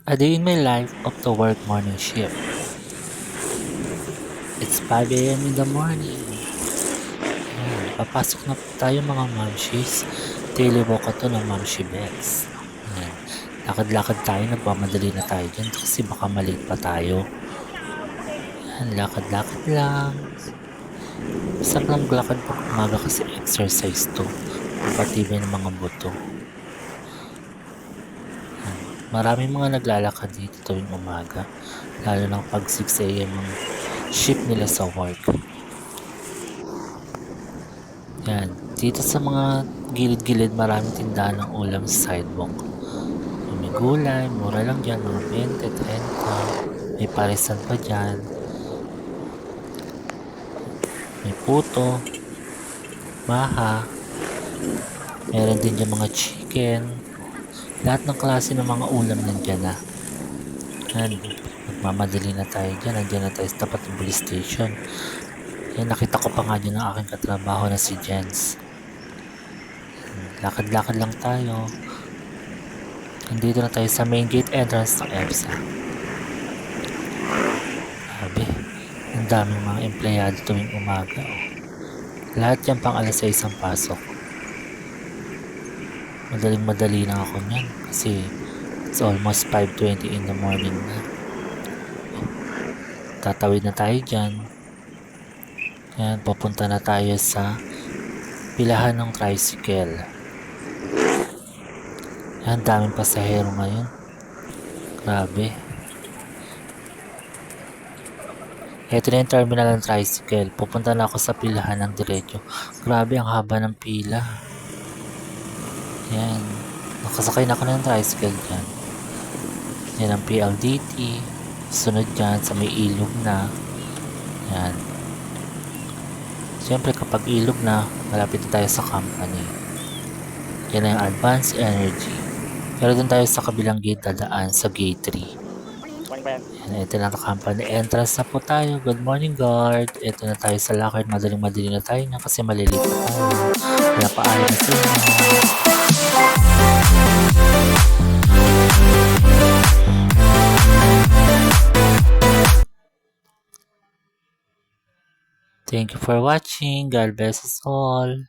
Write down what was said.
A day in my life of the work morning shift. It's 5 a.m. in the morning. Ayan, papasok na po tayo mga mamshis. Daily walk ko to ng Mamshi Bex. Ayan, lakad-lakad tayo, nagmamadali na tayo dyan kasi baka malate pa tayo. Ayan, lakad-lakad lang. Sarap lang maglakad pag umaga kasi exercise to. Papatibay ng mga buto. Maraming mga naglalakad dito tuwing umaga, lalo na pag 6 a.m. ang shift nila sa work. Yan, dito sa mga gilid-gilid maraming tindahan ng ulam sa sidewalk. May gulay, mura lang dyan, mga 20, 30. May parisan pa dyan. May puto, maha. Meron din dyan mga chicken. Lahat ng klase ng mga ulam nandyan na. Yan, magmamadali na tayo dyan. Nandiyan na tayo sa tapat ng police station. Yan, nakita ko pa nga dyan ang aking katrabaho na si Jens. Lakad-lakad lang tayo. Nandito na tayo sa main gate entrance ng EPSA. Sabi, ang daming mga empleyado tuwing umaga. Lahat yan pang alas 6 ang pasok. Madaling-madali lang ako niyan kasi it's almost 5:20 in the morning na. Tatawid na tayo dyan. Yan, papunta na tayo sa pilahan ng tricycle. Yan, daming pasahero ngayon. Grabe. Ito na yung terminal ng tricycle. Pupunta na ako sa pilahan ng diretso. Grabe, ang haba ng pila. Yan. Nakasakay na ako ng tricycle dyan. Yan ang PLDT. Sunod dyan sa may ilog na. Yan. Siyempre kapag ilog na, malapit na tayo sa company. Yan na yung Advanced Energy. Pero dun tayo sa kabilang gate dadaan sa gate 3. Yan, ito na ang company entrance na po tayo. Good morning guard. Ito na tayo sa locker. Madaling-madali na tayo na kasi malilito tayo. Kaya paalam na sa inyo. Thank you for watching. God bless us all.